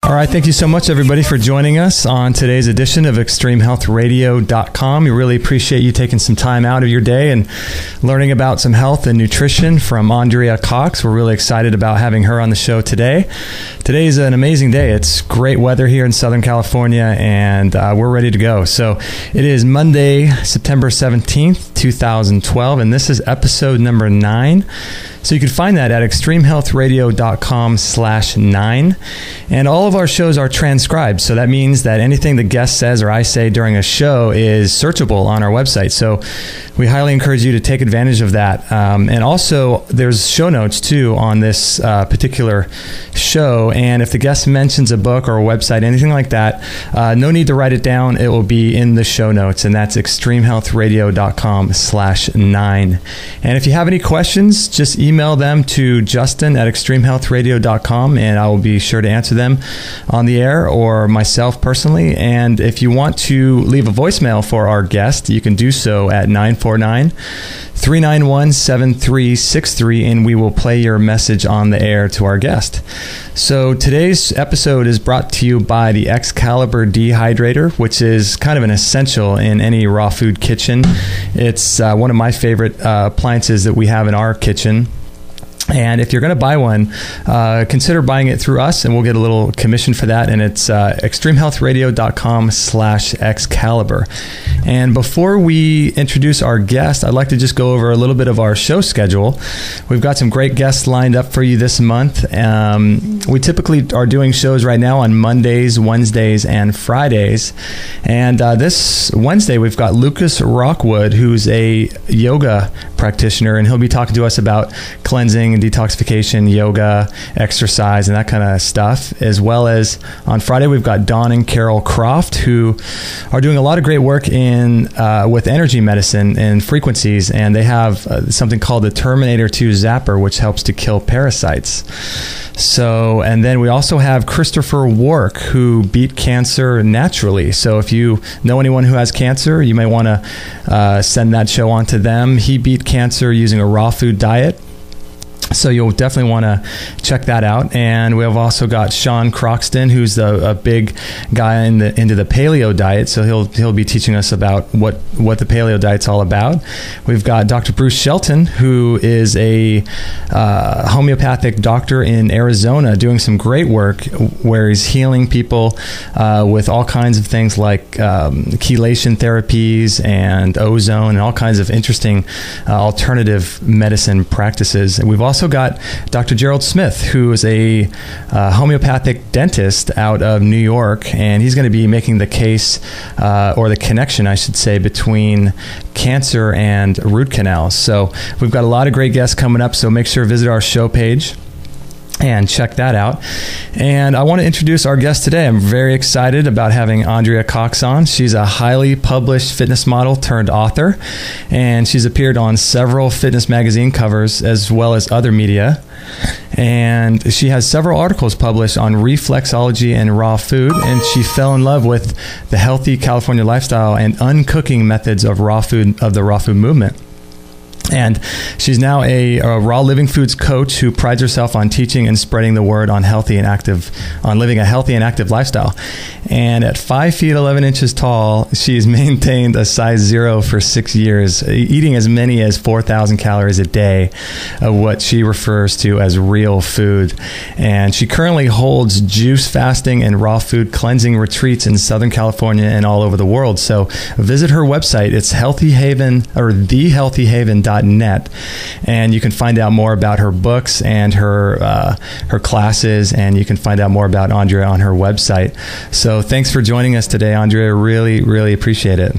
All right, thank you so much, everybody, for joining us on today's edition of ExtremeHealthRadio.com. We really appreciate you taking some time out of your day and learning about some health and nutrition from Andrea Cox. We're really excited about having her on the show today. Today is an amazing day. It's great weather here in Southern California, and we're ready to go. So it is Monday, September 17th, 2012, and this is episode number 9. So you can find that at extremehealthradio.com/9. And all of our shows are transcribed. So that means that anything the guest says or I say during a show is searchable on our website. So we highly encourage you to take advantage of that. And also, there's show notes, too, on this particular show. And if the guest mentions a book or a website, anything like that, no need to write it down. It will be in the show notes. And that's extremehealthradio.com/9. And if you have any questions, just email them to justin@extremehealthradio.com, and I will be sure to answer them on the air or myself personally. And if you want to leave a voicemail for our guest, you can do so at 949-391-7363, and we will play your message on the air to our guest. So today's episode is brought to you by the Excalibur Dehydrator, which is kind of an essential in any raw food kitchen. It's one of my favorite appliances that we have in our kitchen. And if you're going to buy one, consider buying it through us, and we'll get a little commission for that. And it's extremehealthradio.com/Excalibur. And before we introduce our guest, I'd like to just go over a little bit of our show schedule. We've got some great guests lined up for you this month. We typically are doing shows right now on Mondays, Wednesdays, and Fridays. And this Wednesday, we've got Lucas Rockwood, who's a yoga practitioner, and he'll be talking to us about cleansing and detoxification, yoga, exercise, and that kind of stuff. As well as on Friday, we've got Dawn and Carol Croft, who are doing a lot of great work in with energy medicine and frequencies, and they have something called the Terminator 2 Zapper, which helps to kill parasites. So, and then we also have Christopher Wark, who beat cancer naturally. So if you know anyone who has cancer, you may want to send that show on to them. He beat cancer using a raw food diet. So you'll definitely want to check that out. And we have also got Sean Croxton, who's a big guy into the paleo diet. So he'll be teaching us about what the paleo diet's all about. We've got Dr. Bruce Shelton, who is a homeopathic doctor in Arizona, doing some great work where he's healing people with all kinds of things like chelation therapies and ozone and all kinds of interesting alternative medicine practices. And we've also got Dr. Gerald Smith, who is a homeopathic dentist out of New York, and he's going to be making the case, or the connection, I should say, between cancer and root canals. So we've got a lot of great guests coming up, so make sure to visit our show page and check that out. And I want to introduce our guest today. I'm very excited about having Andrea Cox on. She's a highly published fitness model turned author, and she's appeared on several fitness magazine covers as well as other media. And she has several articles published on reflexology and raw food, and she fell in love with the healthy California lifestyle and uncooking methods of raw food, of the raw food movement. And she's now a raw living foods coach who prides herself on teaching and spreading the word on living a healthy and active lifestyle. And at 5 feet 11 inches tall, she's maintained a size 0 for 6 years, eating as many as 4,000 calories a day of what she refers to as real food. And she currently holds juice fasting and raw food cleansing retreats in Southern California and all over the world. So visit her website. It's thehealthyhaven.net, and you can find out more about her books and her classes, and you can find out more about Andrea on her website. So thanks for joining us today, Andrea. Really, really appreciate it.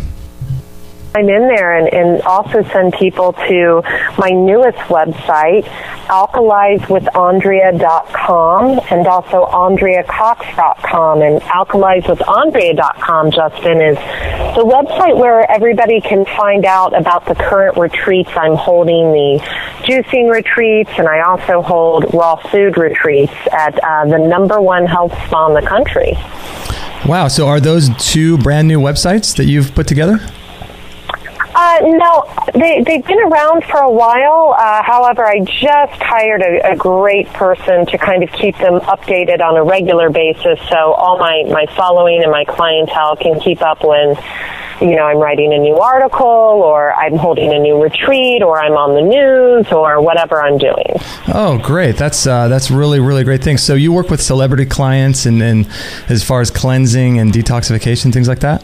I'm in there and also send people to my newest website, alkalizewithandrea.com, and also andreacox.com. And alkalizewithandrea.com, Justin, is the website where everybody can find out about the current retreats I'm holding, the juicing retreats, and I also hold raw food retreats at the #1 health spa in the country. Wow. So are those two brand new websites that you've put together? No, they've been around for a while. However, I just hired a great person to kind of keep them updated on a regular basis, so all my following and my clientele can keep up when, I'm writing a new article, or I'm holding a new retreat, or I'm on the news, or whatever I'm doing. Oh, great. That's really, really great thing. So you work with celebrity clients and as far as cleansing and detoxification, things like that?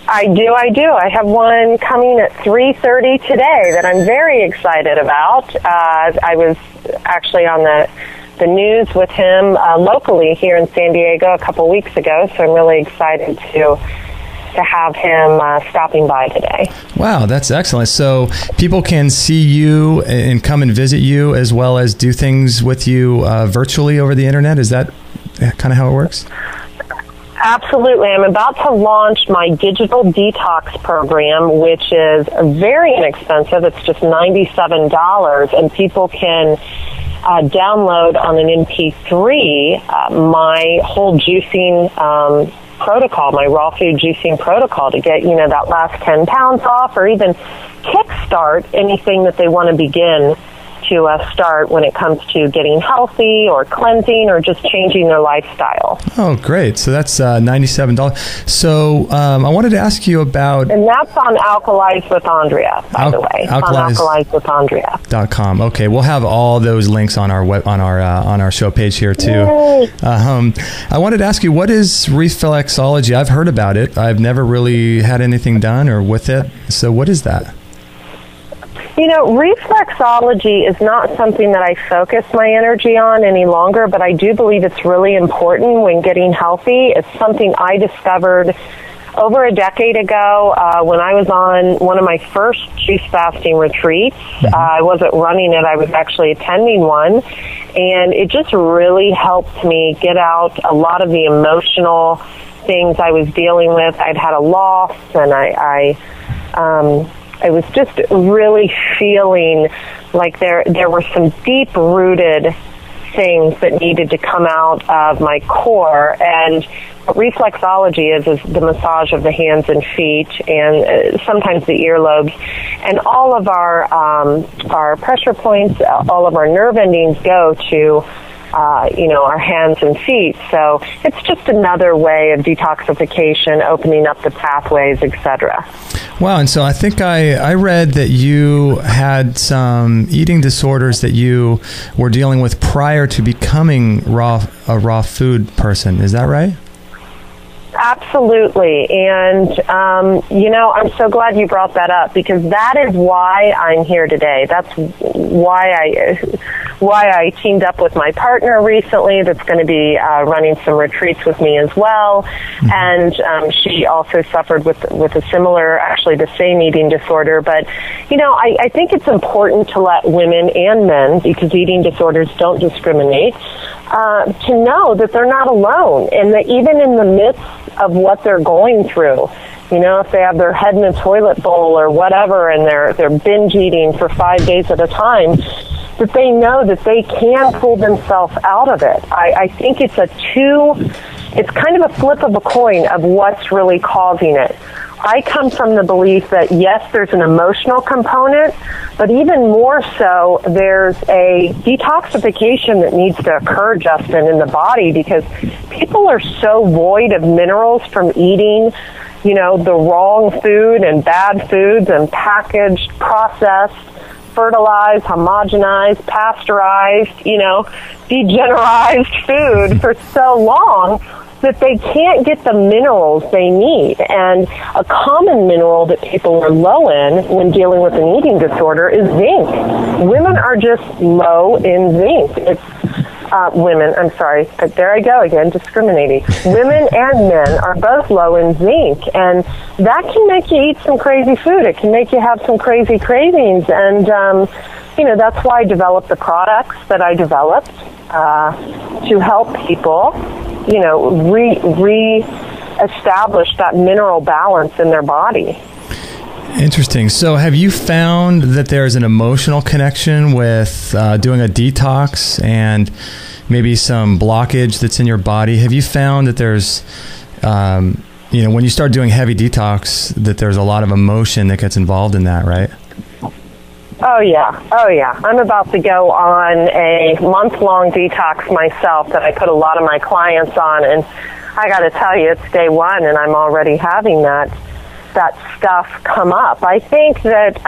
I do. I have one coming at 3:30 today that I'm very excited about. I was actually on the news with him locally here in San Diego a couple weeks ago, so I'm really excited to have him stopping by today. Wow, that's excellent. So people can see you and come and visit you as well as do things with you virtually over the internet? Is that kind of how it works? Absolutely. I'm about to launch my digital detox program, which is very inexpensive. It's just $97, and people can download on an MP3 my whole juicing protocol, my raw food juicing protocol, to get, that last 10 pounds off, or even kickstart anything that they want to begin to start when it comes to getting healthy or cleansing or just changing their lifestyle. Oh, great. So that's $97. So I wanted to ask you about... And that's on Alkalize with Andrea, by the way. On AlkalizeWithAndrea.com. Okay, we'll have all those links on our on our show page here too. I wanted to ask you, what is reflexology? I've heard about it. I've never really had anything done or with it. So what is that? Reflexology is not something that I focus my energy on any longer, but I do believe it's really important when getting healthy. It's something I discovered over a decade ago when I was on one of my first juice fasting retreats. I wasn't running it. I was actually attending one, and it just really helped me get out a lot of the emotional things I was dealing with. I'd had a loss, and I was just really feeling like there were some deep-rooted things that needed to come out of my core. And what reflexology is the massage of the hands and feet, and sometimes the earlobes, and all of our pressure points, all of our nerve endings go to our hands and feet. So it's just another way of detoxification, opening up the pathways, etc. Wow. And so I think I read that you had some eating disorders that you were dealing with prior to becoming a raw food person. Is that right? Absolutely. And, I'm so glad you brought that up, because that is why I'm here today. That's why I teamed up with my partner recently that's going to be running some retreats with me as well. And she also suffered with a similar, actually the same eating disorder. But, I think it's important to let women and men, because eating disorders don't discriminate, to know that they're not alone, and that even in the midst of what they're going through, if they have their head in a toilet bowl or whatever, and they're binge eating for 5 days at a time, that they know that they can pull themselves out of it. I think it's kind of a flip of a coin of what's really causing it. I come from the belief that, yes, there's an emotional component, but even more so, there's a detoxification that needs to occur, Justin, in the body, because people are so void of minerals from eating, the wrong food and bad foods and packaged, processed, fertilized, homogenized, pasteurized, degenerized food for so long that they can't get the minerals they need. And a common mineral that people are low in when dealing with an eating disorder is zinc. Women are just low in zinc. It's women, I'm sorry, there I go again, discriminating. Women and men are both low in zinc, and that can make you eat some crazy food. It can make you have some crazy cravings, and that's why I developed the products that I developed to help people re-establish that mineral balance in their body. Interesting. So have you found that there's an emotional connection with doing a detox and maybe some blockage that's in your body? Have you found that there's when you start doing heavy detox, that there's a lot of emotion that gets involved in that, right? Oh yeah. I'm about to go on a month-long detox myself that I put a lot of my clients on, and I got to tell you, it's day one, and I'm already having that stuff come up. I think that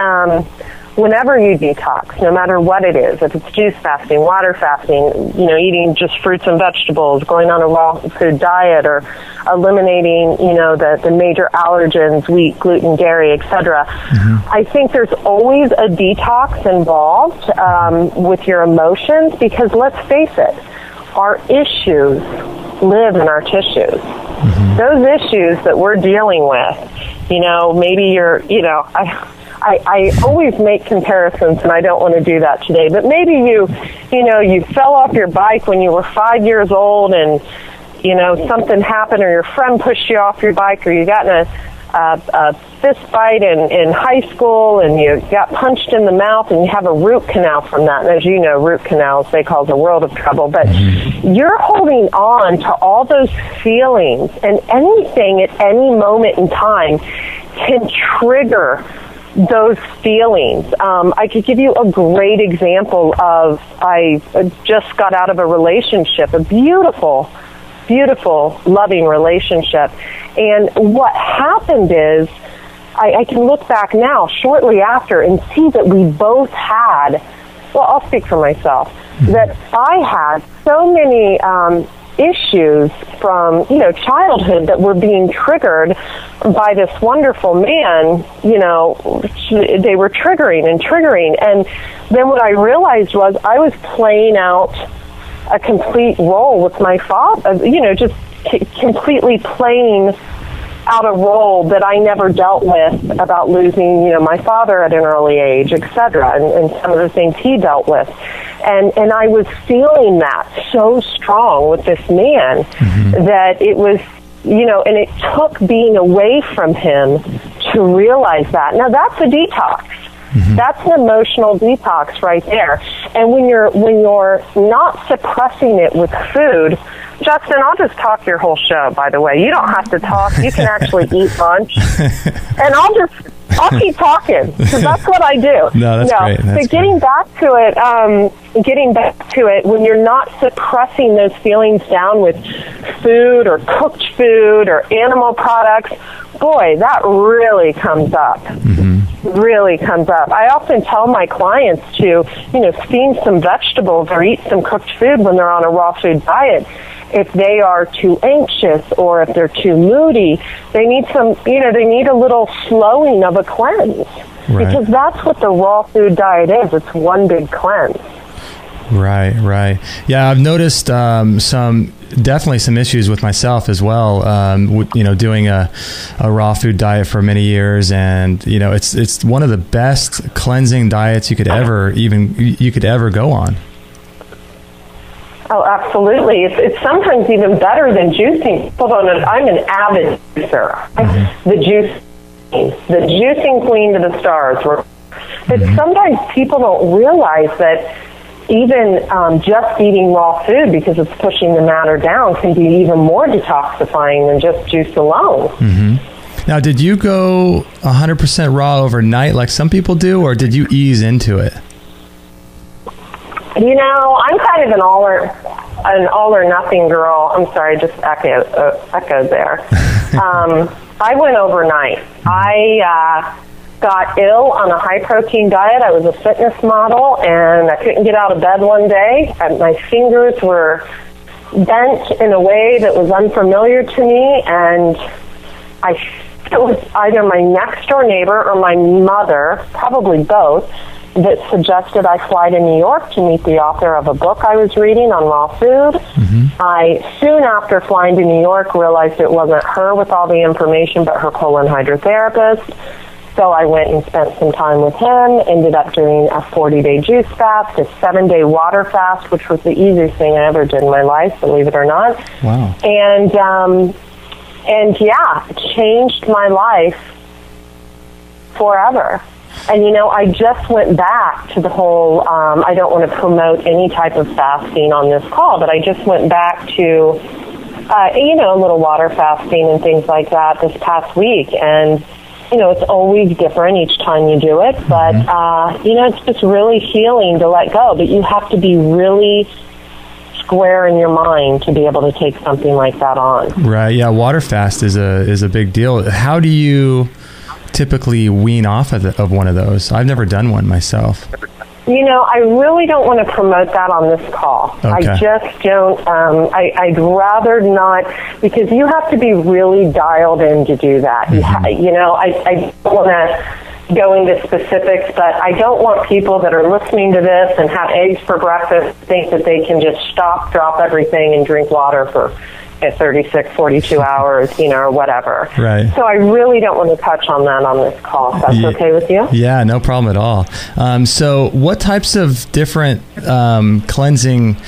whenever you detox, no matter what it is, if it's juice fasting, water fasting, eating just fruits and vegetables, going on a raw food diet, or eliminating, the major allergens, wheat, gluten, dairy, etc. I think there's always a detox involved with your emotions, because let's face it, our issues live in our tissues. Those issues that we're dealing with, maybe you're, I always make comparisons, and I don't want to do that today, but maybe you fell off your bike when you were 5 years old, and, something happened, or your friend pushed you off your bike, or you got in a fist fight in high school, and you got punched in the mouth, and you have a root canal from that. And as you know, root canals, they cause a world of trouble. But you're holding on to all those feelings, and anything at any moment in time can trigger those feelings. I could give you a great example of, I just got out of a relationship, a beautiful, loving relationship. And what happened is, I can look back now, shortly after, and see that we both had, well, I'll speak for myself, that I had so many issues from, childhood that were being triggered by this wonderful man. They were triggering. And then what I realized was I was playing out a complete role with my father, just completely playing out a role that I never dealt with, about losing, my father at an early age, etc., and some of the things he dealt with. And I was feeling that so strong with this man that it was, and it took being away from him to realize that. Now, that's a detox. That's an emotional detox right there. And when you're not suppressing it with food, Justin, I'll just talk your whole show, by the way. You don't have to talk. You can actually eat lunch. And I'll keep talking, because that's what I do. No, that's great. But getting back to it, when you're not suppressing those feelings down with food or cooked food or animal products, boy, that really comes up. Really comes up. I often tell my clients to, steam some vegetables or eat some cooked food when they're on a raw food diet. If they are too anxious or if they're too moody, they need they need a little slowing of a cleanse. Right. Because that's what the raw food diet is. It's one big cleanse. Right. Yeah, I've noticed definitely some issues with myself as well. Doing a raw food diet for many years, and it's one of the best cleansing diets you could ever go on. Oh, absolutely. It's sometimes even better than juicing. Hold on, I'm an avid juicer. The juicing queen to the stars. But sometimes people don't realize that even just eating raw food, because it's pushing the matter down, can be even more detoxifying than just juice alone. Now, did you go 100% raw overnight like some people do, or did you ease into it? I'm kind of an all or nothing girl. I'm sorry, just echoed there. I went overnight. I got ill on a high-protein diet. I was a fitness model, and I couldn't get out of bed one day. My fingers were bent in a way that was unfamiliar to me, and it was either my next-door neighbor or my mother, probably both, that suggested I fly to New York to meet the author of a book I was reading on raw food. I, soon after flying to New York, realized it wasn't her with all the information, but her colon hydrotherapist. So I went and spent some time with him, ended up doing a 40-day juice fast, a 7-day water fast, which was the easiest thing I ever did in my life, believe it or not. Wow. And yeah, changed my life forever. And, I just went back to the whole, I don't want to promote any type of fasting on this call, but I just went back to a little water fasting and things like that this past week. And, it's always different each time you do it. But, it's just really healing to let go. But you have to be really square in your mind to be able to take something like that on. Right. Yeah. Water fast is a big deal. How do you typically wean off of one of those? I've never done one myself. I really don't want to promote that on this call. Okay. I just don't. I'd rather not, because you have to be really dialed in to do that. I don't want to go into specifics, but I don't want people that are listening to this and have eggs for breakfast think that they can just drop everything and drink water for 36, 42 hours, or whatever. Right. So I really don't want to touch on that on this call. If that's okay with you? Yeah, no problem at all. So what types of different cleansing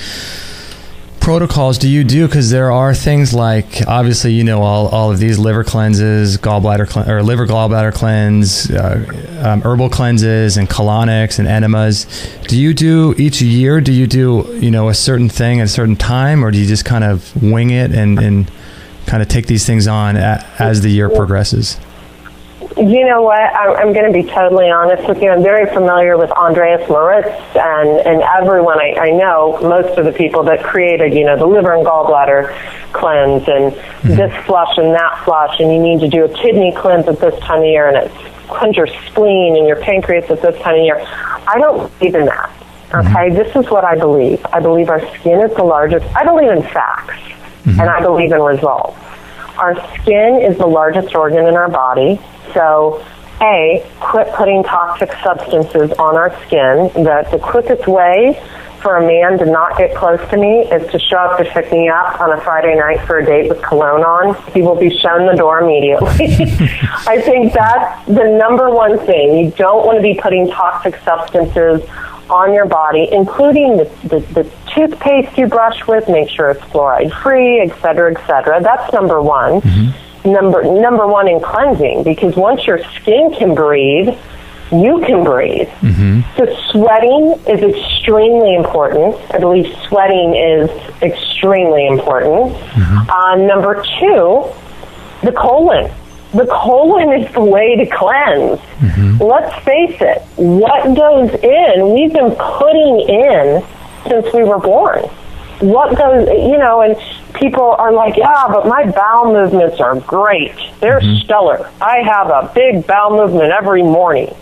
protocols do you do? Because there are things like, obviously, all of these liver cleanses, liver gallbladder cleanse, herbal cleanses, and colonics and enemas. Do you do each year? Do you do a certain thing at a certain time, or do you just kind of wing it and kind of take these things on as the year progresses? You know what? I'm going to be totally honest with you. I'm very familiar with Andreas Moritz and everyone. I know most of the people that created, the liver and gallbladder cleanse and this flush and that flush, and you need to do a kidney cleanse at this time of year, and it's cleanse your spleen and your pancreas at this time of year. I don't believe in that. Okay? This is what I believe. I believe our skin is the largest. I believe in facts, and I believe in results. Our skin is the largest organ in our body. So, quit putting toxic substances on our skin. The quickest way for a man to not get close to me is to show up to pick me up on a Friday night for a date with cologne on. He will be shown the door immediately. I think that's the number one thing. You don't want to be putting toxic substances on your body, including the toothpaste you brush with. Make sure it's fluoride-free, et cetera, et cetera. That's number one. Number one in cleansing, because once your skin can breathe, you can breathe. So sweating is extremely important. I believe sweating is extremely important. Number two, the colon. The colon is the way to cleanse. Let's face it, what goes in, we've been putting in since we were born. What goes, and people are like, yeah, but my bowel movements are great. They're stellar. I have a big bowel movement every morning.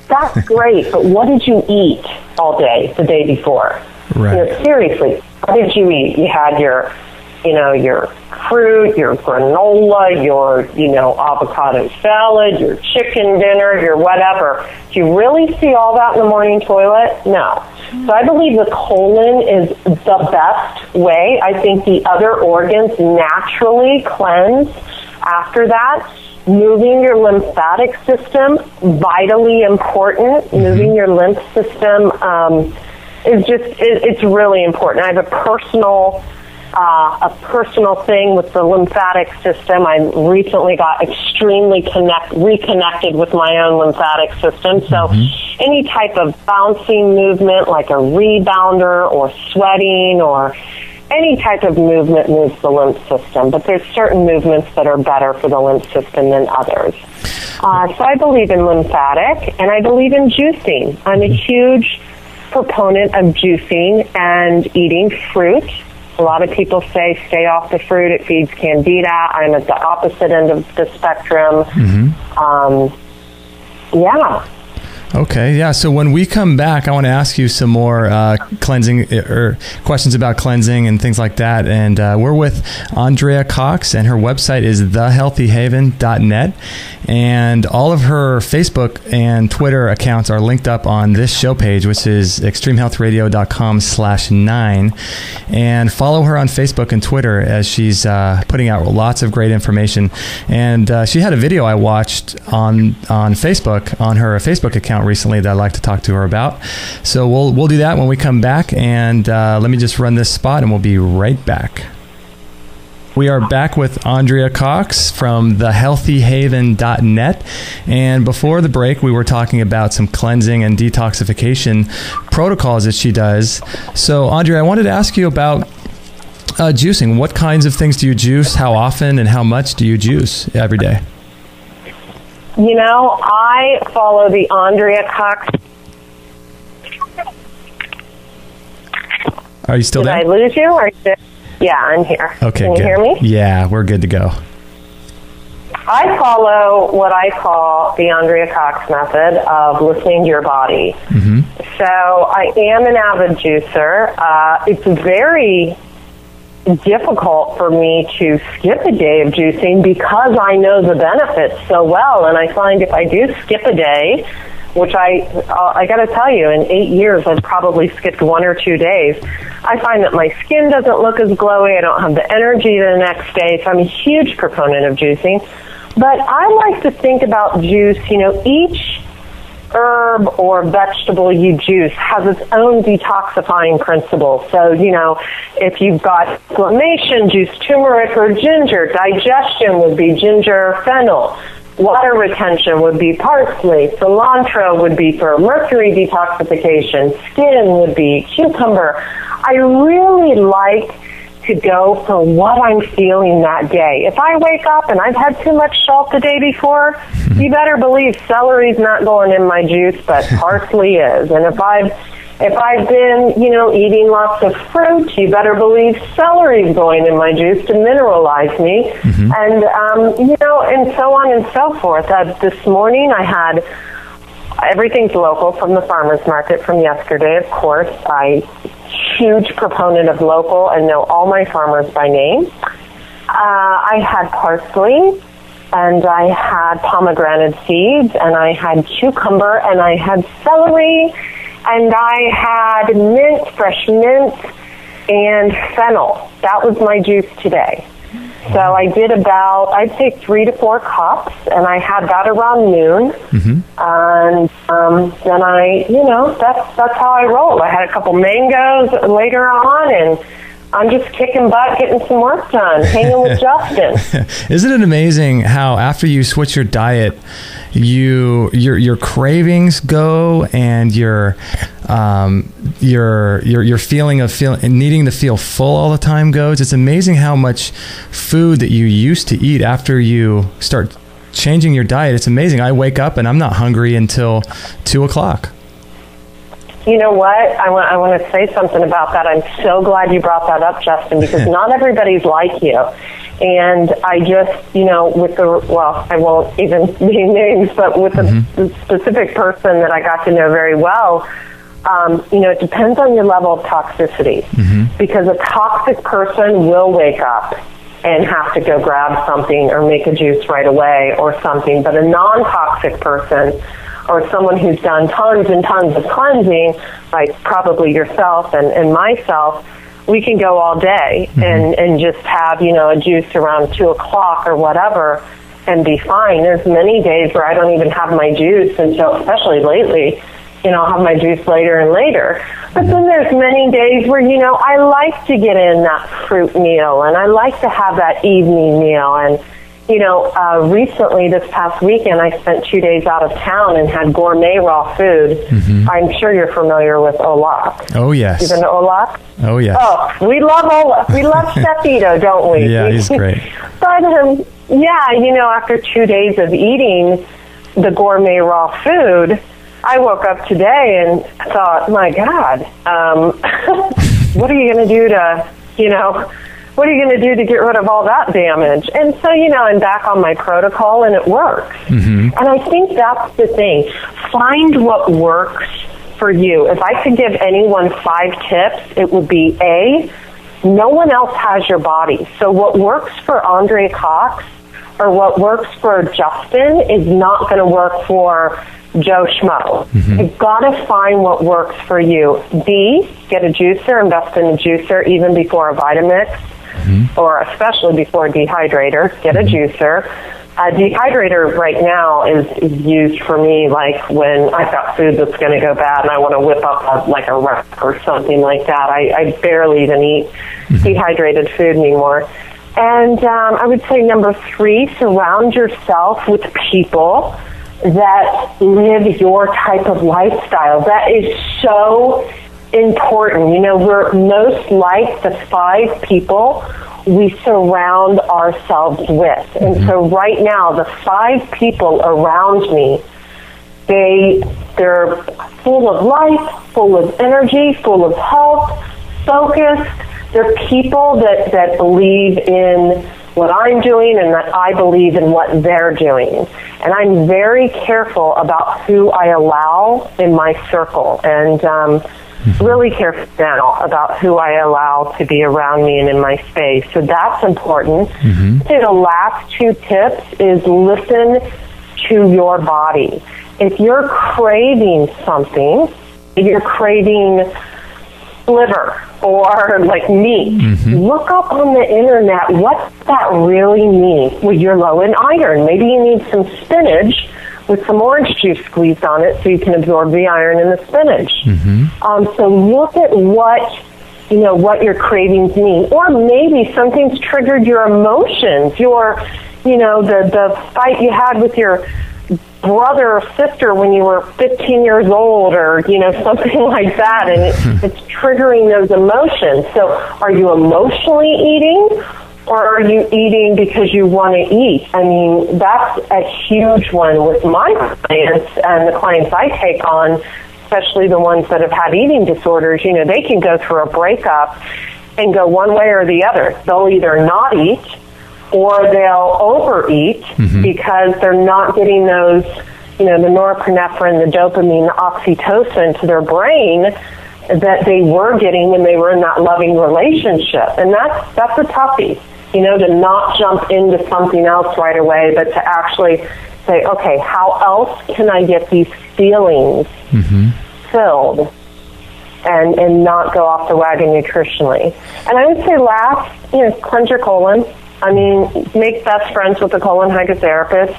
That's great, but what did you eat all day, the day before? Right. Seriously, what did you eat? You had your fruit, your granola, your, avocado salad, your chicken dinner, your whatever. Do you really see all that in the morning toilet? No. So I believe the colon is the best way. I think the other organs naturally cleanse after that. Moving your lymphatic system, vitally important. Moving your lymph system it's really important. I have a personal thing with the lymphatic system. I recently got extremely reconnected with my own lymphatic system. So any type of bouncing movement, like a rebounder or sweating or any type of movement moves the lymph system. But there's certain movements that are better for the lymph system than others. So I believe in lymphatic, and I believe in juicing. I'm a huge proponent of juicing and eating fruit. A lot of people say stay off the fruit, it feeds candida. I'm at the opposite end of the spectrum. Okay, yeah. So when we come back, I want to ask you some more cleansing or questions about cleansing and things like that. And we're with Andrea Cox, and her website is thehealthyhaven.net. And all of her Facebook and Twitter accounts are linked up on this show page, which is extremehealthradio.com/9. And follow her on Facebook and Twitter, as she's putting out lots of great information. And she had a video I watched on Facebook, on her Facebook account recently, that I'd like to talk to her about. So we'll do that when we come back. And let me just run this spot, and we'll be right back. We are back with Andrea Cox from thehealthyhaven.net. And before the break, we were talking about some cleansing and detoxification protocols that she does. So, Andrea, I wanted to ask you about Juicing. What kinds of things do you juice? How often and how much do you juice every day? You know, I follow the Andrea Cox. Are you still there? Did I lose you? Yeah, I'm here. Okay, Can you good. hear me? Yeah, we're good to go. I follow what I call the Andrea Cox method of listening to your body. Mm-hmm. So I am an avid juicer. It's very difficult for me to skip a day of juicing because I know the benefits so well. And I find if I do skip a day, which I got to tell you, in 8 years, I've probably skipped 1 or 2 days. I find that my skin doesn't look as glowy. I don't have the energy the next day. So I'm a huge proponent of juicing. But I like to think about juice, you know, each herb or vegetable you juice has its own detoxifying principle. So, you know, if you've got inflammation, juice turmeric or ginger. Digestion would be ginger, fennel. Water retention would be parsley. Cilantro would be for mercury detoxification. Skin would be cucumber. I really like to go for what I'm feeling that day. If I wake up and I've had too much salt the day before, you better believe celery's not going in my juice, but parsley is. And if I've been, you know, eating lots of fruit, you better believe celery's going in my juice to mineralize me. Mm-hmm. And, you know, and so on and so forth. This morning I had everything's local from the farmer's market from yesterday, of course. Huge proponent of local and know all my farmers by name. I had parsley, and I had pomegranate seeds, and I had cucumber, and I had celery, and I had mint, fresh mint, and fennel. That was my juice today. So I did about, I'd say 3 to 4 cups, and I had that around noon. Mm-hmm. And then I, you know, that's how I roll. I had a couple mangoes later on, and I'm just kicking butt, getting some work done, hanging with Justin. Isn't it amazing how after you switch your diet, your cravings go, and your feeling of needing to feel full all the time goes? It's amazing how much food that you used to eat after you start changing your diet. It's amazing. I wake up and I'm not hungry until 2 o'clock. You know what? I want to say something about that. I'm so glad you brought that up, Justin, because not everybody's like you. And I just, you know, I won't even name names, but with the specific person that I got to know very well, you know, it depends on your level of toxicity. Mm-hmm. Because a toxic person will wake up and have to go grab something or make a juice right away or something. But a non-toxic person, or someone who's done tons and tons of cleansing, like probably yourself and myself, we can go all day and just have, you know, a juice around 2 o'clock or whatever and be fine. There's many days where I don't even have my juice until, especially lately, you know, I'll have my juice later and later. But then there's many days where, you know, I like to get in that fruit meal and I like to have that evening meal. And, you know, recently this past weekend, I spent 2 days out of town and had gourmet raw food. Mm-hmm. I'm sure you're familiar with Olaf. Oh, yes. You've been to Olaf? Oh, yes. Oh, we love Olaf. We love Stefito, don't we? Yeah, he's great. But, yeah, you know, after 2 days of eating the gourmet raw food, I woke up today and thought, my God, what are you going to do to, you know, what are you going to do to get rid of all that damage? And so, you know, I'm back on my protocol and it works. Mm-hmm. And I think that's the thing. Find what works for you. If I could give anyone 5 tips, it would be A, no one else has your body. So what works for Andrea Cox or what works for Justin is not going to work for Joe Schmo. Mm-hmm. You've got to find what works for you. B, get a juicer, invest in a juicer even before a Vitamix. Mm-hmm. Or especially before a dehydrator, get a juicer. A dehydrator right now is used for me like when I've got food that's going to go bad and I want to whip up a wrap or something like that. I barely even eat dehydrated food anymore. And I would say number 3, surround yourself with people that live your type of lifestyle. That is so important. You know, we're most like the 5 people we surround ourselves with. And so right now, the 5 people around me, they're full of life, full of energy, full of health, focused. They're people that believe in what I'm doing and that I believe in what they're doing. And I'm very careful about who I allow in my circle, and really careful now about who I allow to be around me and in my space. So that's important. So the last 2 tips is listen to your body. If you're craving something, if you're craving liver or like meat, look up on the internet what that really means. Well, you're low in iron. Maybe you need some spinach with some orange juice squeezed on it so you can absorb the iron in the spinach. So look at what your cravings mean. Or maybe something's triggered your emotions, the fight you had with your brother or sister when you were 15 years old, or something like that, and it's triggering those emotions. So are you emotionally eating, or are you eating because you want to eat? I mean, that's a huge one with my clients and the clients I take on, especially the ones that have had eating disorders. They can go through a breakup and go one way or the other. They'll either not eat, or they'll overeat because they're not getting those, the norepinephrine, the dopamine, the oxytocin to their brain that they were getting when they were in that loving relationship. And that's a toughie, to not jump into something else right away, but to actually say, okay, how else can I get these feelings filled and not go off the wagon nutritionally? And I would say last, cleanse your colon. I mean, make best friends with a colon hydrotherapist.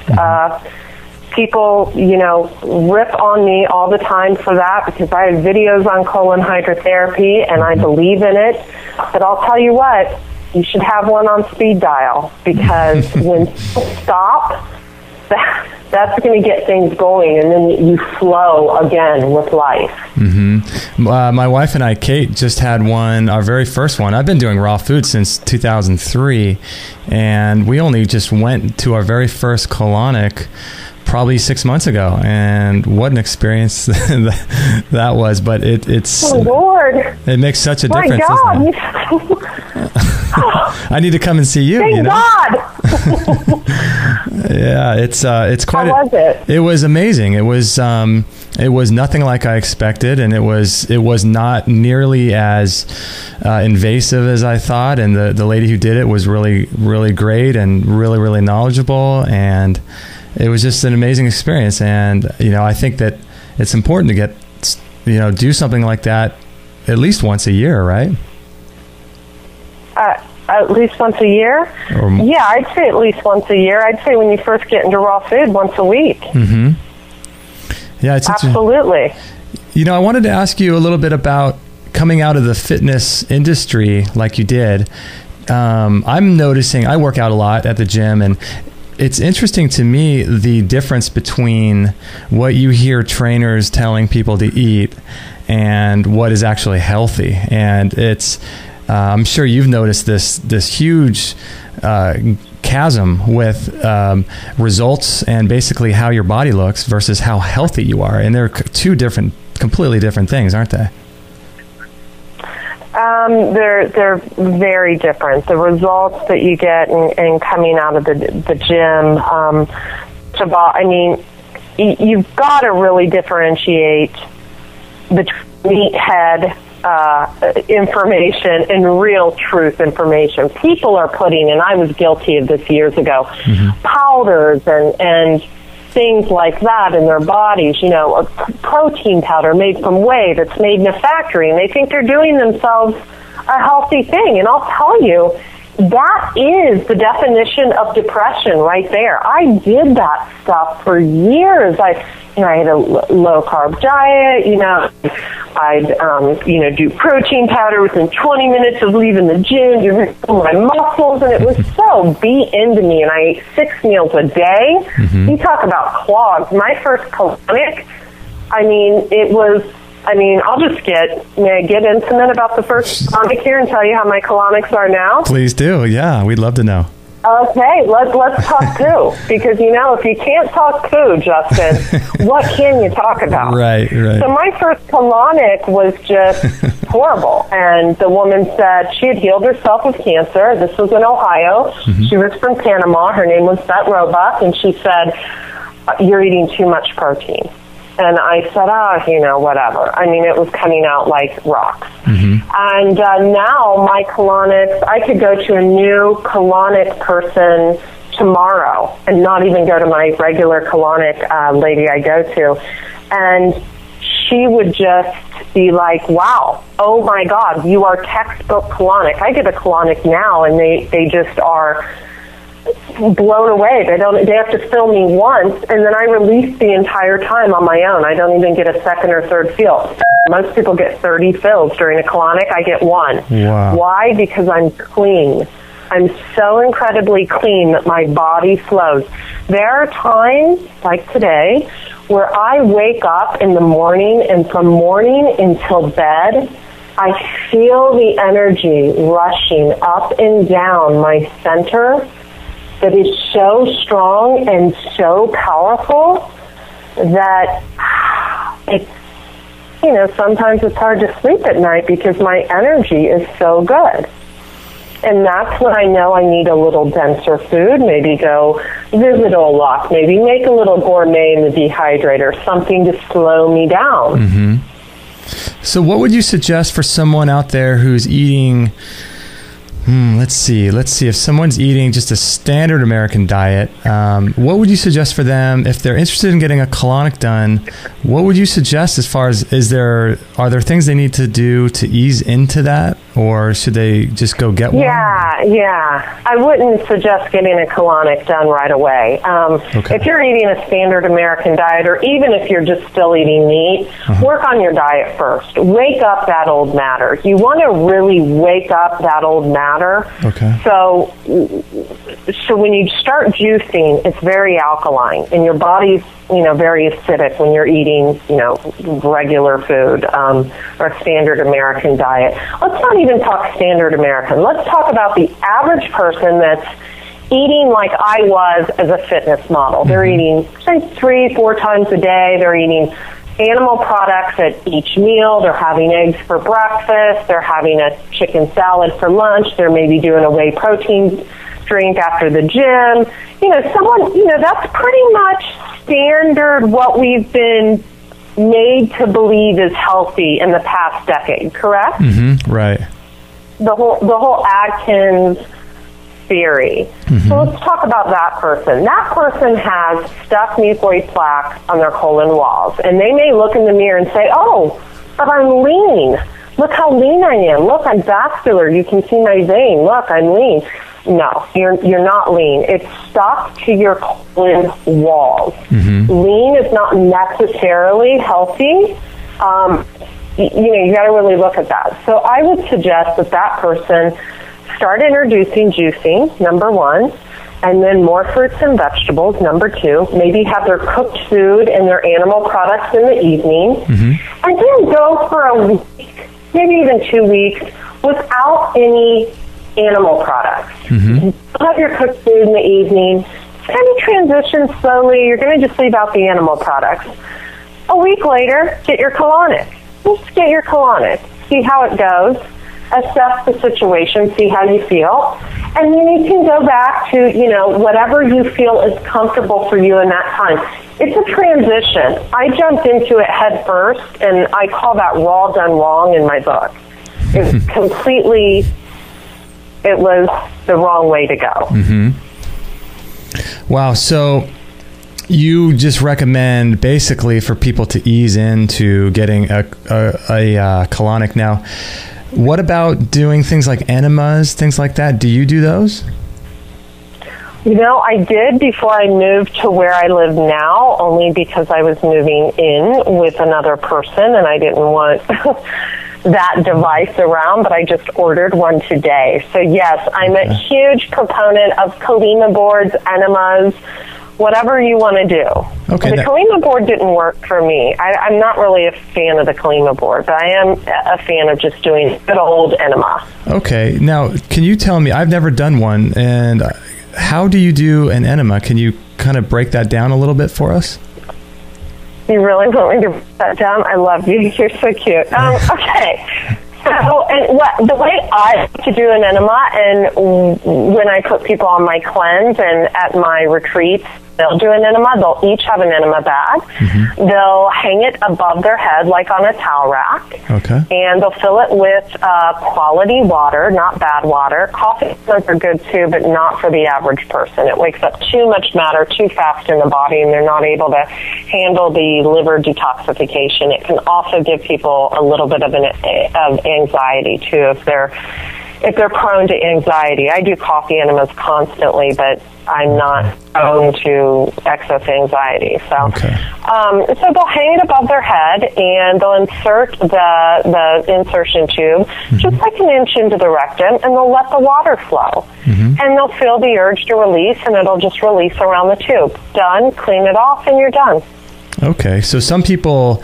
People, rip on me all the time for that because I have videos on colon hydrotherapy and I believe in it. But I'll tell you what, you should have one on speed dial, because when you stop, that's going to get things going, and then you flow again with life. My wife and I, Kate, just had one, our very first one. I've been doing raw food since 2003, and we only just went to our very first colonic probably 6 months ago, and what an experience that was. But it's oh Lord, it makes such a difference. My God. I need to come and see you. Thank God. Yeah, it's quite. How was it? It was amazing. It was nothing like I expected, and it was not nearly as invasive as I thought. And the lady who did it was really, really great and really, really knowledgeable, and it was just an amazing experience. And I think that it's important to get do something like that at least once a year, right? At least once a year? Yeah, I'd say at least once a year. I'd say when you first get into raw food, once a week. Yeah, it's absolutely. I wanted to ask you a little bit about coming out of the fitness industry like you did. I'm noticing, I work out a lot at the gym, and it's interesting to me the difference between what you hear trainers telling people to eat and what is actually healthy. And it's I'm sure you've noticed this huge chasm with results and basically how your body looks versus how healthy you are. And they're two completely different things, aren't they? They're very different. The results that you get in coming out of the gym, you've got to really differentiate between meathead information and real truth information. People are putting, and I was guilty of this years ago, powders and things like that in their bodies, a protein powder made from whey that's made in a factory, and they think they're doing themselves a healthy thing. And I'll tell you, that is the definition of depression right there. I did that stuff for years. I had a low carb diet. I'd do protein powder within 20 minutes of leaving the gym to fill my muscles, and it was so beat into me. And I ate 6 meals a day. You talk about clogs. My first colonic, it was I mean, may I get intimate about the first colonic here and tell you how my colonics are now? Please do. Yeah, we'd love to know. Okay, let's talk poo. Because, if you can't talk poo, Justin, what can you talk about? Right. So my first colonic was just horrible. And the woman said she had healed herself of cancer. This was in Ohio. Mm-hmm. She was from Panama. Her name was Bet Roebuck. And she said, you're eating too much protein. And I said, whatever. I mean, it was coming out like rocks. Mm-hmm. And now my colonics, I could go to a new colonic person tomorrow and not even go to my regular colonic lady I go to. And she would just be like, wow, oh my God, you are textbook colonic. I get a colonic now and they just are blown away. They have to fill me once, and then I release the entire time on my own. I don't even get a second or third fill. Most people get 30 fills during a colonic. I get one. Wow. Why? Because I'm clean. I'm so incredibly clean that my body flows. There are times, like today, where I wake up in the morning, and from morning until bed, I feel the energy rushing up and down my center that is so strong and so powerful that it's, sometimes it's hard to sleep at night because my energy is so good. And that's when I know I need a little denser food, maybe go visit Olaf, maybe make a little gourmet in the dehydrator, something to slow me down. Mm-hmm. So what would you suggest for someone out there who's eating... Let's see. If someone's eating just a standard American diet, what would you suggest for them if they're interested in getting a colonic done? What would you suggest as far as are there things they need to do to ease into that, or should they just go get one? Yeah. I wouldn't suggest getting a colonic done right away. Okay. If you're eating a standard American diet, or even if you're just still eating meat, work on your diet first. Wake up that old matter. You want to really wake up that old matter. Okay. So when you start juicing, it's very alkaline, and your body's very acidic when you're eating regular food or a standard American diet. Let's not even talk standard American. Let's talk about the average person that's eating like I was as a fitness model. Mm-hmm. They're eating, say, 3-4 times a day. They're eating animal products at each meal. They're having eggs for breakfast. They're having a chicken salad for lunch. They're maybe doing a whey protein drink after the gym. That's pretty much standard what we've been made to believe is healthy in the past decade, correct? Mm-hmm. Right. The whole Atkins theory. Mm-hmm. So let's talk about that person. That person has stuffed mucoid plaque on their colon walls, and they may look in the mirror and say, oh, but I'm lean. Look how lean I am. Look, I'm vascular. You can see my vein. Look, I'm lean. No, you're not lean. It's stuck to your colon walls. Mm-hmm. Lean is not necessarily healthy. You got to really look at that. So I would suggest that person start introducing juicing, number one, and then more fruits and vegetables, number two. Maybe have their cooked food and their animal products in the evening. Mm-hmm. And then go for a week, maybe even 2 weeks, without any animal products. Mm-hmm. Have your cooked food in the evening. Kind of transition slowly. You're going to just leave out the animal products. A week later, get your colonic. Just get your colonic. See how it goes. Assess the situation. See how you feel. And then you can go back to, whatever you feel is comfortable for you in that time. It's a transition. I jumped into it head first, and I call that raw done wrong in my book. It's completely... It was the wrong way to go. Mm-hmm. Wow. So you just recommend basically for people to ease into getting a colonic now. What about doing things like enemas, things like that? Do you do those? I did before I moved to where I live now, only because I was moving in with another person and I didn't want... that device around, but I just ordered one today. So yes, I'm a huge proponent of Kalima boards, enemas, whatever you want to do. Okay. The Kalima board didn't work for me. I'm not really a fan of the Kalima board, but I am a fan of just doing good old enema. Okay. Now, can you tell me, I've never done one, and how do you do an enema? Can you kind of break that down a little bit for us? You really want me to break that down? I love you. You're so cute. Okay. So, and the way I like to do an enema, and when I put people on my cleanse and at my retreats, they'll do an enema. They'll each have an enema bag. Mm-hmm. They'll hang it above their head like on a towel rack. Okay. And they'll fill it with quality water, not bad water. Coffee enemas are good too, but not for the average person. It wakes up too much matter too fast in the body, and they're not able to handle the liver detoxification. It can also give people a little bit of anxiety too if they're prone to anxiety. I do coffee enemas constantly, but I'm not prone to excess anxiety. So, so they'll hang it above their head, and they'll insert the insertion tube just like an inch into the rectum, and they'll let the water flow. And they'll feel the urge to release, and it'll just release around the tube. Done. Clean it off, and you're done. Okay. So some people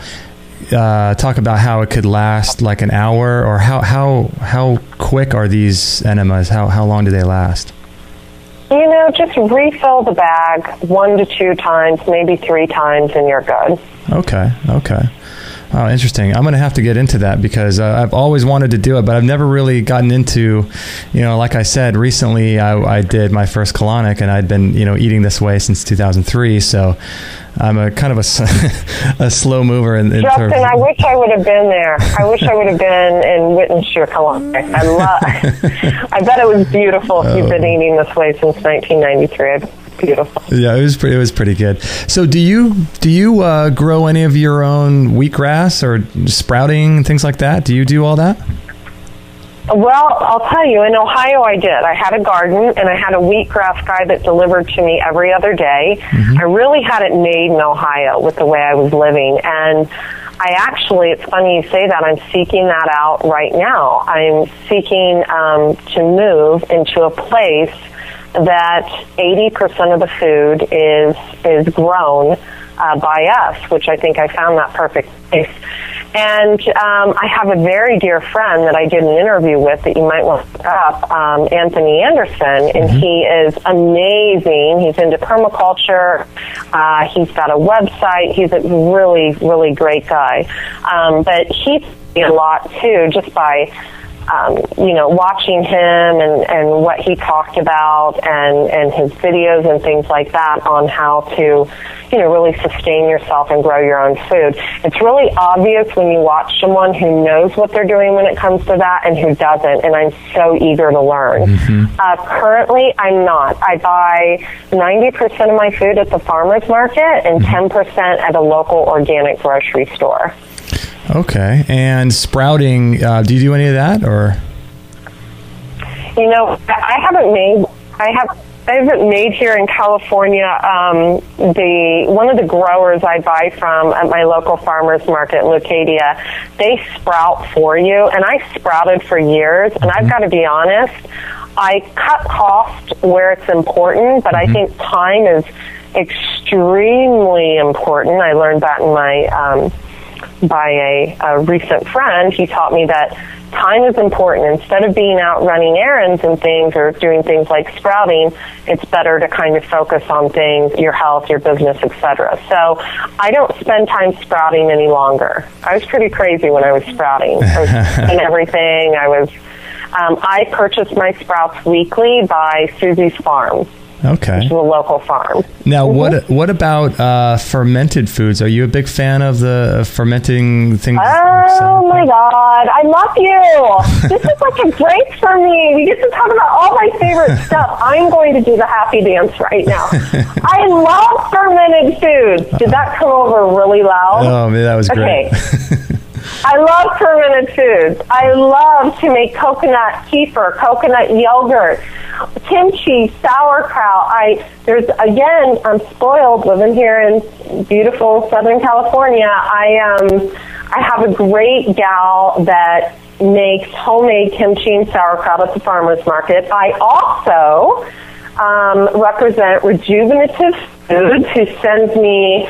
talk about how it could last like an hour, or how quick are these enemas? How long do they last? You know, just refill the bag 1 to 2 times, maybe 3 times, and you're good. Okay. Oh, interesting. I'm going to have to get into that because I've always wanted to do it, but I've never really gotten into, like I said, recently I did my first colonic, and I'd been, eating this way since 2003. So I'm a kind of a slow mover. Justin, I wish I would have been there. I wish I would have been and witnessed your colonic. I bet it was beautiful if you've been eating this way since 1993. Beautiful. Yeah, it was pretty good. So do you grow any of your own wheatgrass or sprouting, things like that? Do you do all that? Well, I'll tell you, in Ohio I did. I had a garden, and I had a wheatgrass guy that delivered to me every other day. Mm-hmm. I really had it made in Ohio with the way I was living, and it's funny you say that, I'm seeking that out right now. I'm seeking to move into a place that 80% of the food is grown by us, which I think I found that perfect place. And I have a very dear friend that I did an interview with that you might want to look up, Anthony Anderson, and he is amazing. He's into permaculture. He's got a website. He's a really, really great guy. But he taught me a lot, too, just by watching him and what he talked about and his videos and things like that on how to, really sustain yourself and grow your own food. It's really obvious when you watch someone who knows what they're doing when it comes to that and who doesn't, and I'm so eager to learn. Mm-hmm. Currently, I'm not. I buy 90% of my food at the farmer's market and 10% at a local organic grocery store. Okay. And sprouting, do you do any of that, or? I haven't made here in California. One of the growers I buy from at my local farmers market in Lucadia, they sprout for you, and I sprouted for years, and I've got to be honest, I cut cost where it's important, but I think time is extremely important. I learned that in my by a recent friend. He taught me that time is important. Instead of being out running errands and things or doing things like sprouting, it's better to kind of focus on things, your health, your business, etc. So I don't spend time sprouting any longer. I was pretty crazy when I was sprouting and everything. I purchased my sprouts weekly by Susie's Farm. Okay. Which is a local farm. Now, what about fermented foods? Are you a big fan of the fermenting things? Oh, my God. I love you. This is like a break for me. We get to talk about all my favorite stuff. I'm going to do the happy dance right now. I love fermented foods. Did that come over really loud? Oh, man, that was great. Okay. I love fermented foods. I love to make coconut kefir, coconut yogurt, kimchi, sauerkraut. I'm spoiled living here in beautiful Southern California. I have a great gal that makes homemade kimchi and sauerkraut at the farmer's market. I also represent rejuvenative Foods, who sends me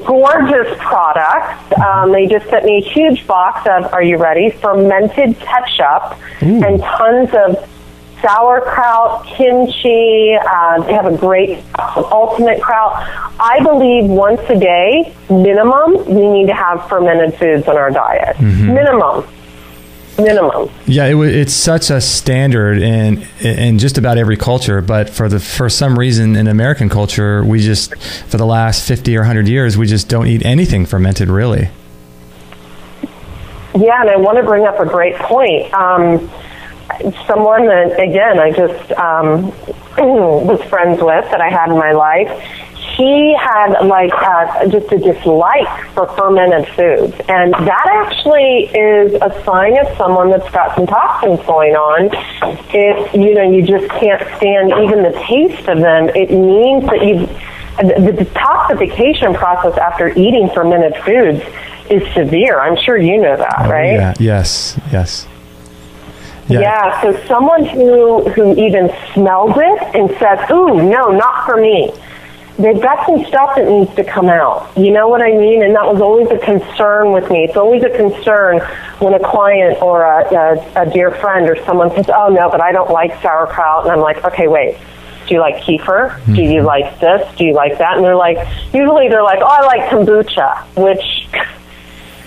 gorgeous products. They just sent me a huge box of, are you ready, fermented ketchup and tons of sauerkraut, kimchi. They have a great ultimate kraut. I believe once a day, minimum, we need to have fermented foods in our diet. Minimum. Yeah, it's such a standard in just about every culture, but for some reason in American culture, we just, for the last 50 or 100 years, we just don't eat anything fermented, really. Yeah, and I want to bring up a great point. Someone that, again, I just was friends with, that I had in my life, he had just a dislike for fermented foods, and that actually is a sign of someone that's got some toxins going on. If you just can't stand even the taste of them, it means that the detoxification process after eating fermented foods is severe. I'm sure you know that, right? Yeah. Yes. Yeah, so someone who even smells it and says, ooh, no, not for me, they've got some stuff that needs to come out. You know what I mean? And that was always a concern with me. It's always a concern when a client or a dear friend or someone says, oh, no, but I don't like sauerkraut. And I'm like, okay, wait. Do you like kefir? Do you like this? Do you like that? And usually they're like, oh, I like kombucha, which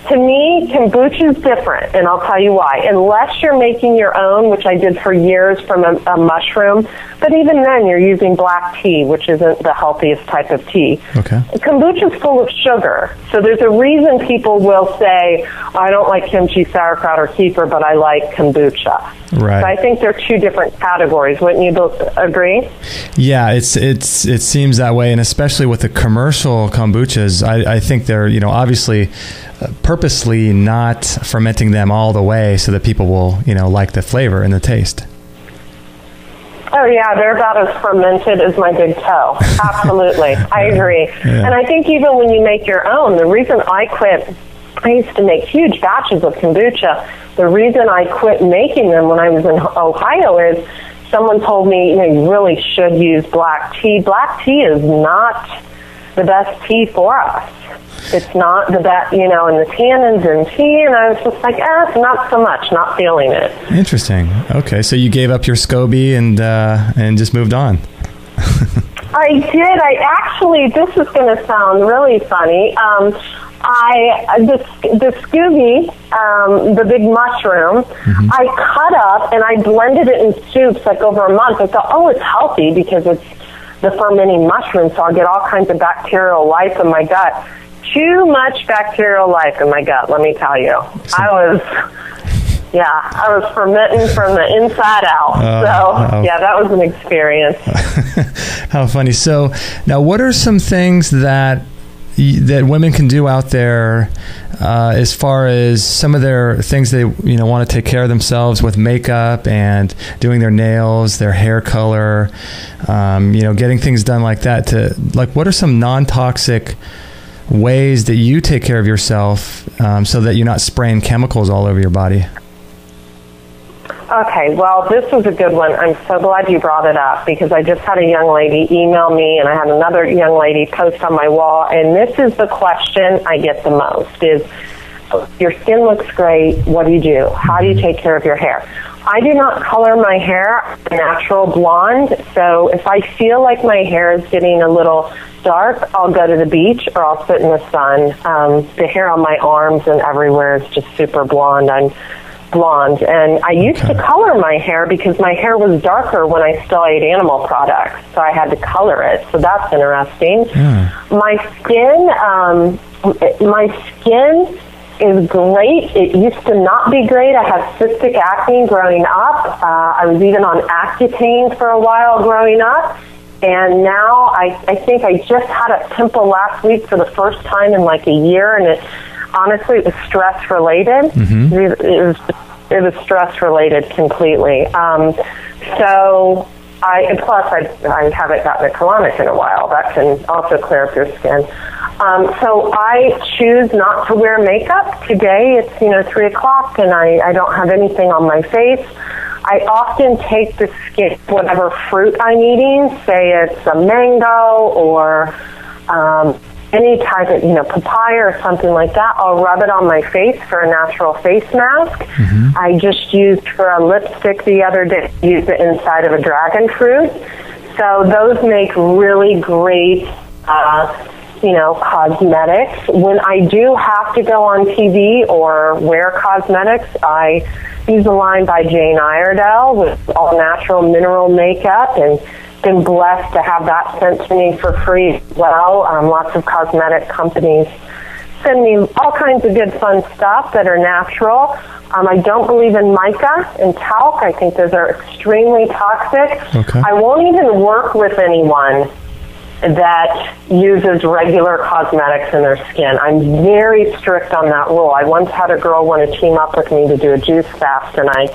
to me, kombucha is different, and I'll tell you why. Unless you're making your own, which I did for years from a mushroom, but even then you're using black tea, which isn't the healthiest type of tea. Okay. Kombucha is full of sugar, so there's a reason people will say, I don't like kimchi, sauerkraut, or kefir, but I like kombucha. Right. So I think they're two different categories. Wouldn't you both agree? Yeah, it seems that way, and especially with the commercial kombuchas, I think they're obviously purposely not fermenting them all the way so that people will like the flavor and the taste. Oh yeah, they're about as fermented as my big toe. Absolutely, I agree. Yeah. And I think even when you make your own, the reason I quit, I used to make huge batches of kombucha. The reason I quit making them when I was in Ohio is someone told me, you really should use black tea. Black tea is not the best tea for us. It's not the best, and the tannins in tea, and I was just like, not so much, not feeling it. Interesting. Okay, so you gave up your SCOBY and just moved on. I did. I actually, this is going to sound really funny. The SCOBY, the big mushroom, I cut up and I blended it in soups like over a month. I thought, it's healthy because it's the fermenting mushroom, so I'll get all kinds of bacterial life in my gut. Too much bacterial life in my gut, let me tell you. I was fermenting from the inside out. That was an experience. How funny. So now what are some things that women can do out there as far as some of their things they want to take care of themselves with makeup and doing their nails, their hair color, getting things done like that, what are some non-toxic ways that you take care of yourself so that you're not spraying chemicals all over your body? Okay, well, this was a good one. I'm so glad you brought it up because I just had a young lady email me and I had another young lady post on my wall, and this is the question I get the most is, your skin looks great, what do you do? How do you take care of your hair? I do not color my hair natural blonde, so if I feel like my hair is getting a little dark, I'll go to the beach or I'll sit in the sun. The hair on my arms and everywhere is just super blonde. I'm blonde, and I used to color my hair because my hair was darker when I still ate animal products, so I had to color it. So that's interesting. My skin is great. It used to not be great. I had cystic acne growing up. I was even on Accutane for a while growing up. And now I think I just had a pimple last week for the first time in like a year, and honestly, it was stress related. It was stress related completely. So I haven't gotten a colonic in a while. That can also clear up your skin. So I choose not to wear makeup. Today it's 3:00 and I don't have anything on my face. I often take the skin, whatever fruit I'm eating, say it's a mango or any type of, papaya or something like that. I'll rub it on my face for a natural face mask. Mm-hmm. I just used for a lipstick the other day, used it inside of a dragon fruit. So those make really great, cosmetics. When I do have to go on TV or wear cosmetics, I use a line by Jane Iredale with all natural mineral makeup, and been blessed to have that sent to me for free as well. Lots of cosmetic companies send me all kinds of good fun stuff that are natural. I don't believe in mica and talc. I think those are extremely toxic. Okay. I won't even work with anyone that uses regular cosmetics in their skin. I'm very strict on that rule. I once had a girl want to team up with me to do a juice fast, and I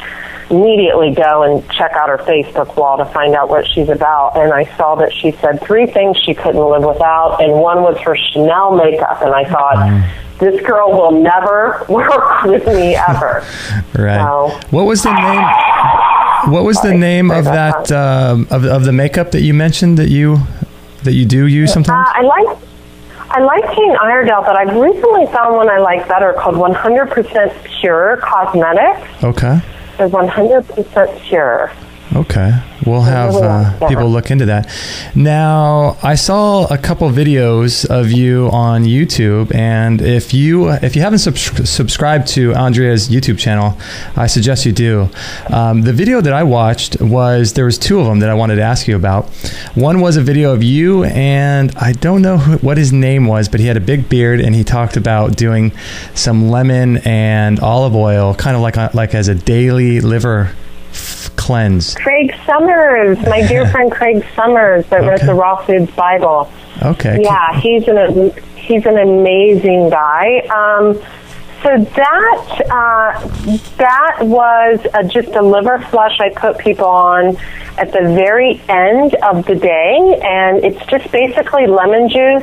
immediately go and check out her Facebook wall to find out what she's about. And I saw that she said 3 things she couldn't live without, and one was her Chanel makeup. And I thought, this girl will never work with me ever. Right. So, what was the name? What was the name of that of the makeup that you mentioned that you do use sometimes? I like Jane Iredale, but I've recently found one I like better called 100% Pure Cosmetics. Okay. It's 100% pure. Okay. We'll have people look into that. Now, I saw a couple videos of you on YouTube, and if you haven't subscribed to Andrea's YouTube channel, I suggest you do. The video that I watched there was 2 of them that I wanted to ask you about. One was a video of you, and I don't know what his name was, but he had a big beard, and he talked about doing some lemon and olive oil, kind of like as a daily liver cleanse. Craig Summers, my dear friend Craig Summers that wrote the Raw Foods Bible. Okay. Yeah, he's an amazing guy. So that was just a liver flush I put people on at the very end of the day, and it's just basically lemon juice,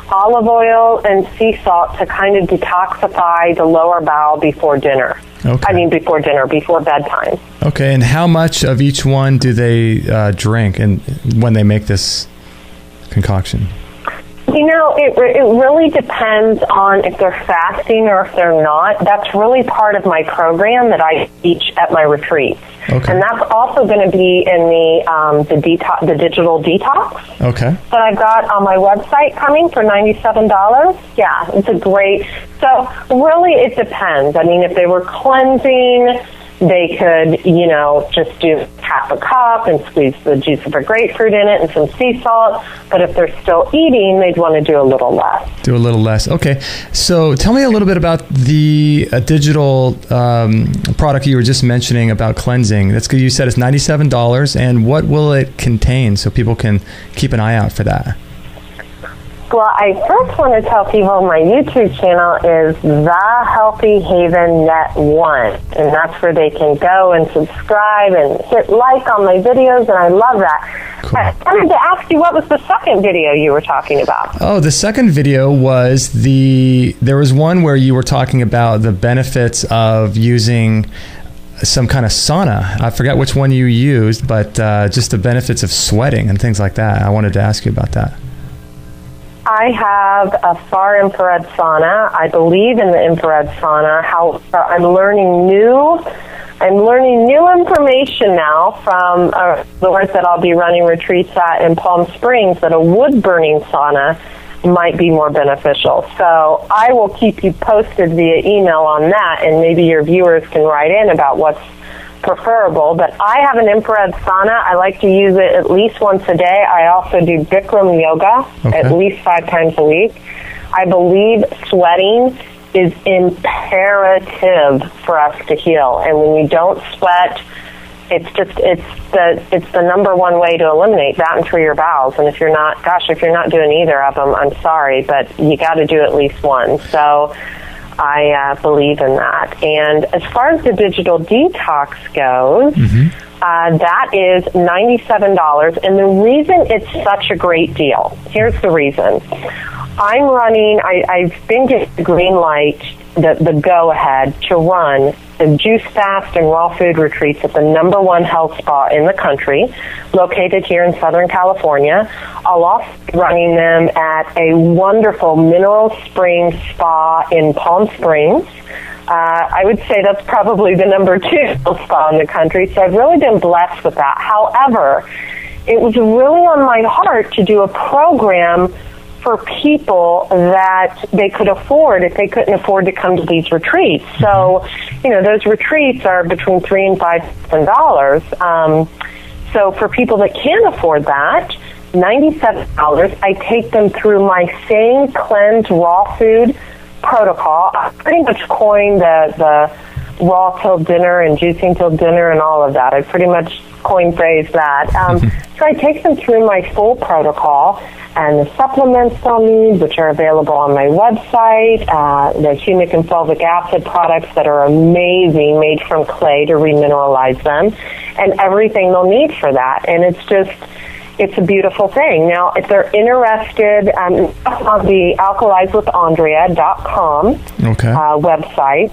olive oil, and sea salt to kind of detoxify the lower bowel before dinner. Okay. I mean, before dinner, before bedtime. Okay, and how much of each one do they drink and when they make this concoction? It really depends on if they're fasting or if they're not. That's really part of my program that I teach at my retreats. Okay. And that's also going to be in the digital detox. Okay. That I've got on my website coming for $97. Yeah, it's a great. So really, it depends. I mean, if they were cleansing, they could, just do half a cup and squeeze the juice of a grapefruit in it and some sea salt. But if they're still eating, they'd want to do a little less. Do a little less. Okay. So tell me a little bit about the digital product you were just mentioning about cleansing. That's good. You said it's $97. And what will it contain so people can keep an eye out for that? Well, I first want to tell people my YouTube channel is The Healthy Haven Net 1, and that's where they can go and subscribe and hit like on my videos, and I love that. Cool. I wanted to ask you, what was the second video you were talking about? Oh, the second video was there was one where you were talking about the benefits of using some kind of sauna. I forgot which one you used, but just the benefits of sweating and things like that. I wanted to ask you about that. I have a far infrared sauna. I believe in the infrared sauna. I'm learning new information now from the ones that I'll be running retreats at in Palm Springs that a wood-burning sauna might be more beneficial. So I will keep you posted via email on that, and maybe your viewers can write in about what's preferable. But I have an infrared sauna. I like to use it at least once a day. I also do Bikram yoga at least 5 times a week. I believe sweating is imperative for us to heal, and when you don't sweat, it's the number one way to eliminate that and through your bowels. And if you're not doing either of them, I'm sorry, but you got to do at least one. So I believe in that. And as far as the digital detox goes, that is $97. And the reason it's such a great deal, here's the reason. I've been given the green light, the go-ahead to run the juice fast and raw food retreats at the #1 health spa in the country, located here in Southern California. I'll also be running them at a wonderful mineral spring spa in Palm Springs. I would say that's probably the #2 spa in the country, so I've really been blessed with that. However, it was really on my heart to do a program for people that they could afford if they couldn't afford to come to these retreats. So, those retreats are between $3,000 and $5,000. So for people that can afford that, $97, I take them through my same cleanse raw food protocol. I pretty much coined the raw till dinner and juicing till dinner and all of that. I pretty much phrase that. So I take them through my full protocol and the supplements they'll need, which are available on my website, the humic and fulvic acid products that are amazing, made from clay to remineralize them, and everything they'll need for that. And it's a beautiful thing. Now, if they're interested, on the alkalizewithandrea.com website,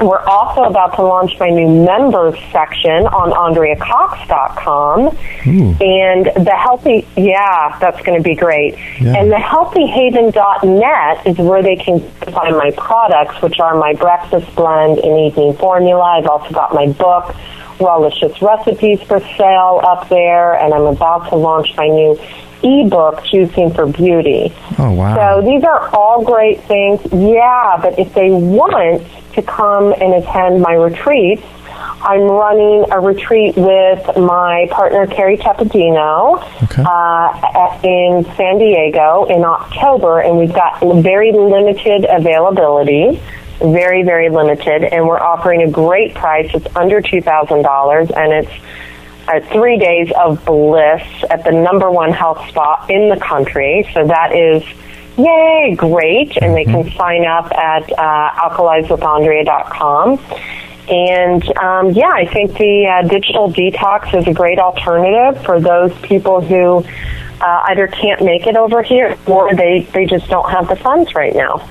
we're also about to launch my new members section on AndreaCox.com. And the healthy, that's going to be great. Yeah. And the healthyhaven.net is where they can find my products, which are my breakfast blend and evening formula. I've also got my book, Rawlicious Recipes, for sale up there, and I'm about to launch my new ebook, Juicing for Beauty. Oh, wow. So these are all great things. Yeah, but if they want to come and attend my retreats, I'm running a retreat with my partner, Carrie Tepedino, in San Diego in October, and we've got very limited availability. Very, very limited, and we're offering a great price. It's under $2,000, and it's 3 days of bliss at the #1 health spa in the country. So that is, yay, great, and they can sign up at alkalizewithandrea.com. And, I think the digital detox is a great alternative for those people who either can't make it over here or they just don't have the funds right now.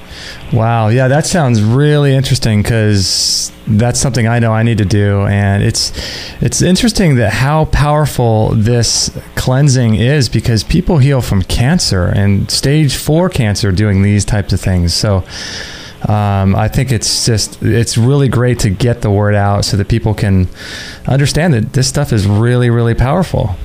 Wow. Yeah, that sounds really interesting because that's something I know I need to do. And it's interesting that how powerful this cleansing is, because people heal from cancer and stage 4 cancer doing these types of things. So I think it's really great to get the word out so that people can understand that this stuff is really, really powerful.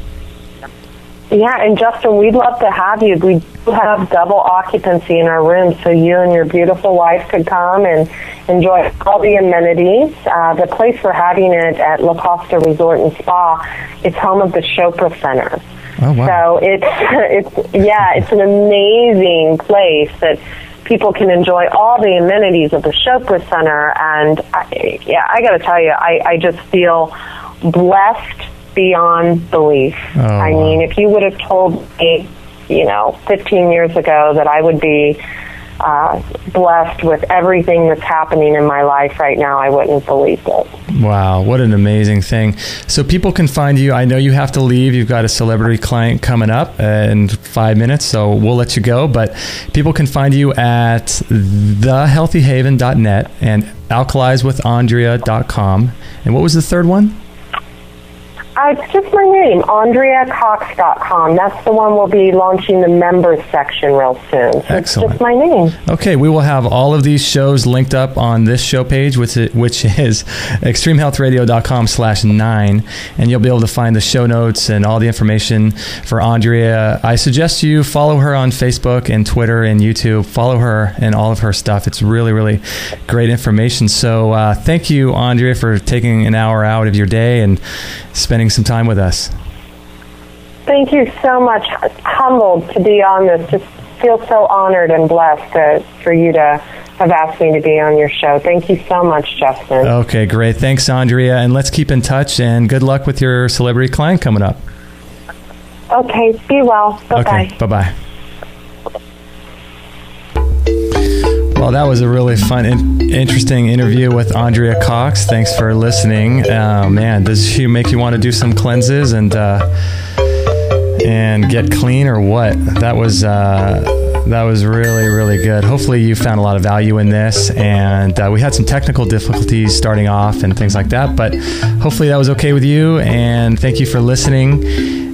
Yeah, and Justin, we'd love to have you. We do have double occupancy in our room, so you and your beautiful wife could come and enjoy all the amenities. The place we're having it at La Costa Resort and Spa is home of the Chopra Center. Oh, wow. So it's an amazing place that people can enjoy all the amenities of the Chopra Center. And I got to tell you, I just feel blessed beyond belief. Oh, I mean, if you would have told me, 15 years ago that I would be blessed with everything that's happening in my life right now, I wouldn't believe it. Wow, what an amazing thing. So people can find you. I know you have to leave. You've got a celebrity client coming up in 5 minutes, so we'll let you go. But people can find you at thehealthyhaven.net and alkalizewithandrea.com. And what was the third one? It's just my name, AndreaCox.com. That's the one we'll be launching the members section real soon. So excellent. It's just my name. Okay, we will have all of these shows linked up on this show page, which is extremehealthradio.com/9, and you'll be able to find the show notes and all the information for Andrea. I suggest you follow her on Facebook and Twitter and YouTube. Follow her and all of her stuff. It's really, really great information. So thank you, Andrea, for taking an hour out of your day and spending some time with us. Thank you so much. Humbled to be on this. Just feel so honored and blessed for you to have asked me to be on your show. Thank you so much, Justin. Okay, great. Thanks, Andrea. And let's keep in touch, and good luck with your celebrity client coming up. Okay, be well. Bye-bye. Okay, bye-bye. Well, that was a really fun and interesting interview with Andrea Cox. Thanks for listening. Man, does she make you want to do some cleanses and get clean or what? That was That was really, really good. Hopefully you found a lot of value in this, and we had some technical difficulties starting off and things like that, but hopefully that was okay with you, and thank you for listening.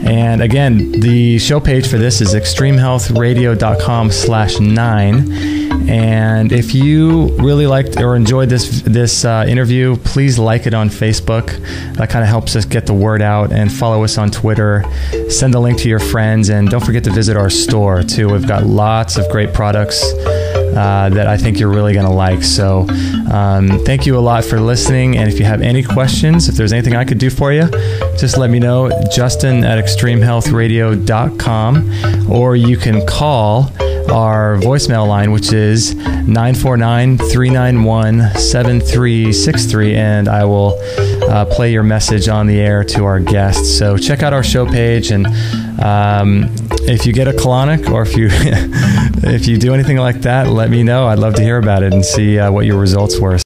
And again, the show page for this is extremehealthradio.com/9. And if you really liked or enjoyed this interview, please like it on Facebook. That kind of helps us get the word out, and follow us on Twitter. Send the link to your friends, and don't forget to visit our store too. We've got lots of great products that I think you're really going to like. So thank you a lot for listening. And if you have any questions, if there's anything I could do for you, just let me know. Justin@extremehealthradio.com, or you can call our voicemail line, which is 949-391-7363, and I will play your message on the air to our guests. So check out our show page, and if you get a colonic, or if you if you do anything like that, let me know. I'd love to hear about it and see what your results were.